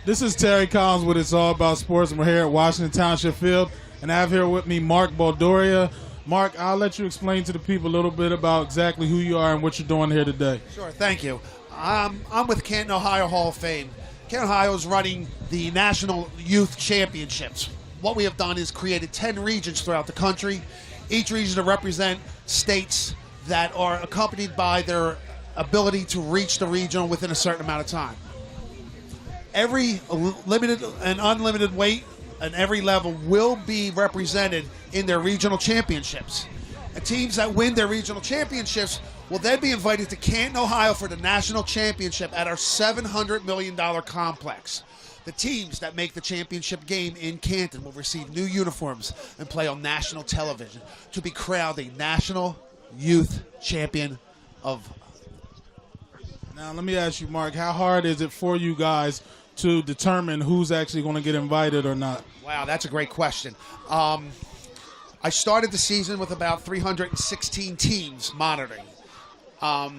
This is Terry Collins with It's All About Sports, and we're here at Washington Township Field, and I have here with me Marc Boldurian. Marc, I'll let you explain to the people a little bit about exactly who you are and what you're doing here today. Sure, thank you. I'm with Canton, Ohio Hall of Fame. Canton, Ohio is running the National Youth Championships. What we have done is created 10 regions throughout the country, each region to represent states that are accompanied by their ability to reach the regional within a certain amount of time. Every limited and unlimited weight and every level will be represented in their regional championships. And teams that win their regional championships will then be invited to Canton, Ohio for the national championship at our $700 million complex. The teams that make the championship game in Canton will receive new uniforms and play on national television to be crowned a national youth champion of. Now, let me ask you, Marc, how hard is it for you guys to determine who's actually going to get invited or not? Wow, that's a great question. I started the season with about 316 teams monitoring. A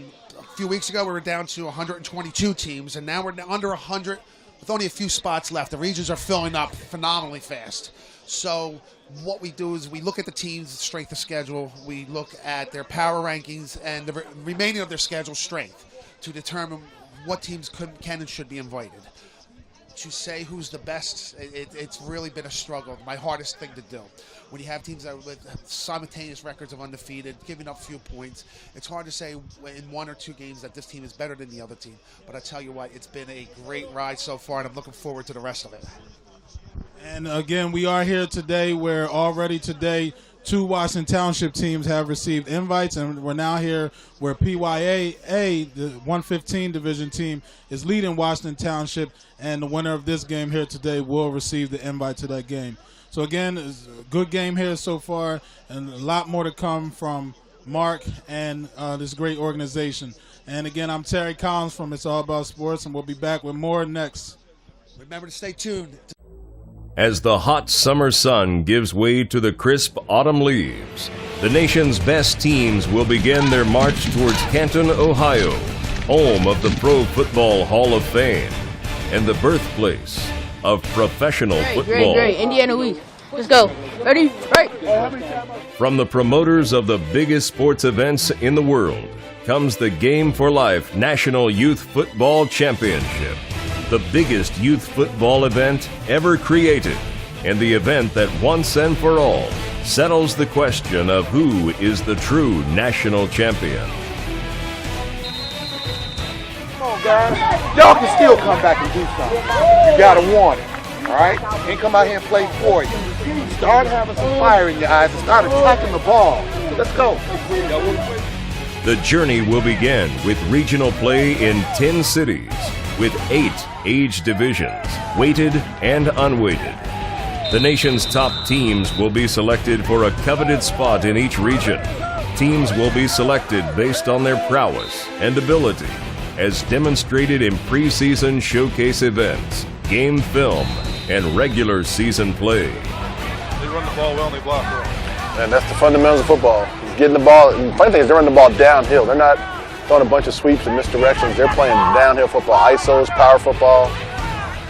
few weeks ago, we were down to 122 teams, and now we're under 100 with only a few spots left. The regions are filling up phenomenally fast. So what we do is we look at the team's strength of schedule, we look at their power rankings, and the remaining of their schedule strength to determine what teams can and should be invited. To say who's the best, it's really been a struggle, my hardest thing to do. When you have teams that with simultaneous records of undefeated, giving up few points, it's hard to say in one or two games that this team is better than the other team. But I tell you what, it's been a great ride so far, and I'm looking forward to the rest of it. And again, we are here today where already today 2 Washington Township teams have received invites, and we're now here where PYAA, the 115 division team, is leading Washington Township, and the winner of this game here today will receive the invite to that game. So again, it's a good game here so far, and a lot more to come from Marc and this great organization. And again, I'm Terry Collins from It's All About Sports, and we'll be back with more next. Remember to stay tuned. As the hot summer sun gives way to the crisp autumn leaves, the nation's best teams will begin their march towards Canton, Ohio, home of the Pro Football Hall of Fame and the birthplace of professional football. Great. Indiana week. Let's go. Ready? Right. From the promoters of the biggest sports events in the world comes the Game for Life National Youth Football Championship, the biggest youth football event ever created, and the event that once and for all settles the question of who is the true national champion. Come on, guys. Y'all can still come back and do something. You gotta want it, all right? Can't come out here and play for you. Start having some fire in your eyes and start attacking the ball. Let's go. The journey will begin with regional play in 10 cities, with 8 age divisions, weighted and unweighted. The nation's top teams will be selected for a coveted spot in each region. Teams will be selected based on their prowess and ability, as demonstrated in preseason showcase events, game film, and regular season play. They run the ball well and they block well. And that's the fundamentals of football. Getting the ball. And the funny thing is they're running the ball downhill. They're not throwing a bunch of sweeps and misdirections. They're playing downhill football, ISOs, power football,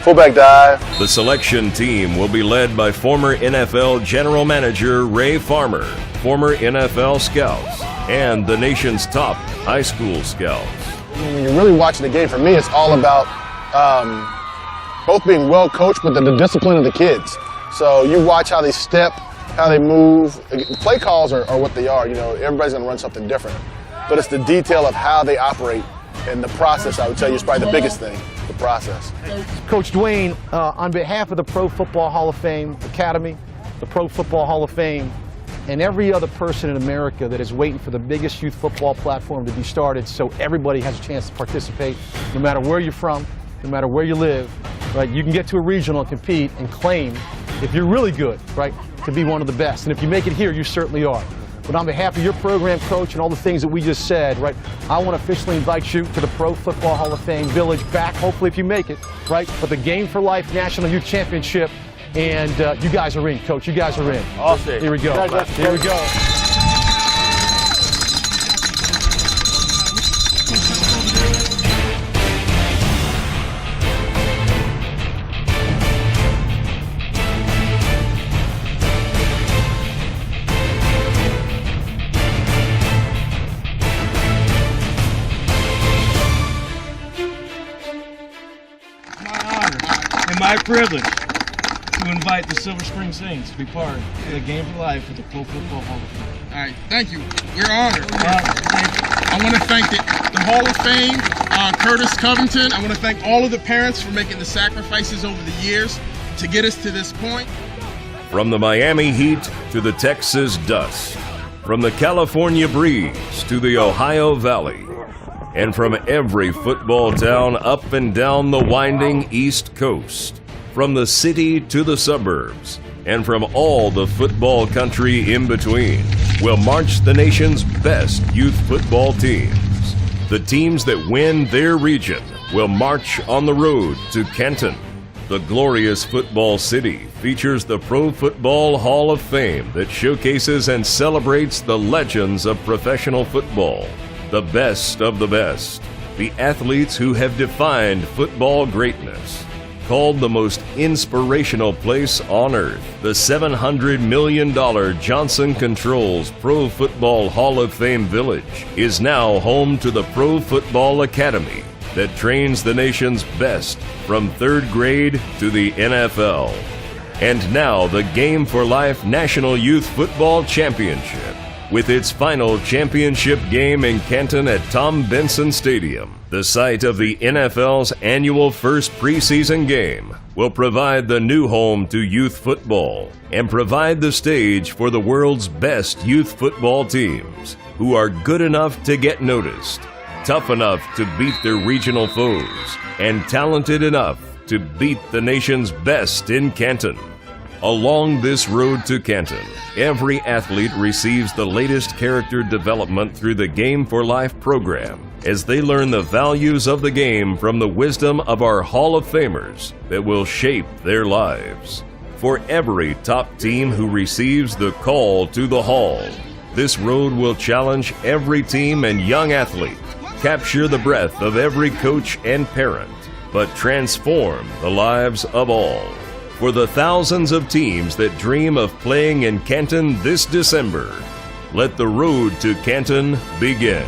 fullback dive. The selection team will be led by former NFL General Manager Ray Farmer, former NFL scouts, and the nation's top high school scouts. When you're really watching the game, for me, it's all about both being well coached, but the discipline of the kids. So you watch how they step, how they move. The play calls are what they are. You know, everybody's going to run something different. But it's the detail of how they operate and the process, I would tell you, is probably the biggest thing, the process. Coach Dwayne, on behalf of the Pro Football Hall of Fame Academy, the Pro Football Hall of Fame, and every other person in America that is waiting for the biggest youth football platform to be started so everybody has a chance to participate, no matter where you're from, no matter where you live, right? You can get to a regional and compete and claim, if you're really good, right, to be one of the best. And if you make it here, you certainly are. But on behalf of your program, Coach, and all the things that we just said, right, I want to officially invite you to the Pro Football Hall of Fame Village, back, hopefully, if you make it, right, for the Game for Life National Youth Championship. And you guys are in, Coach. You guys are in. Awesome. Here we go. Here we go. and my privilege to invite the Silver Spring Saints to be part of the Game for Life with the Pro Football Hall of Fame. All right, thank you. We're honored. I want to thank the Hall of Fame, Curtis Covington. I want to thank all of the parents for making the sacrifices over the years to get us to this point. From the Miami heat to the Texas dust, from the California breeze to the Ohio Valley, and from every football town up and down the winding East Coast, from the city to the suburbs, and from all the football country in between, will march the nation's best youth football teams. The teams that win their region will march on the road to Canton. The glorious football city features the Pro Football Hall of Fame that showcases and celebrates the legends of professional football, the best of the best, the athletes who have defined football greatness. Called the most inspirational place on earth, the $700 million Johnson Controls Pro Football Hall of Fame Village is now home to the Pro Football Academy that trains the nation's best from third grade to the NFL. And now the Game for Life National Youth Football Championship, with its final championship game in Canton at Tom Benson Stadium, the site of the NFL's annual first preseason game, will provide the new home to youth football and provide the stage for the world's best youth football teams, who are good enough to get noticed, tough enough to beat their regional foes, and talented enough to beat the nation's best in Canton. Along this road to Canton, every athlete receives the latest character development through the Game for Life program as they learn the values of the game from the wisdom of our Hall of Famers that will shape their lives. For every top team who receives the call to the Hall, this road will challenge every team and young athlete, capture the breath of every coach and parent, but transform the lives of all. For the thousands of teams that dream of playing in Canton this December, let the road to Canton begin.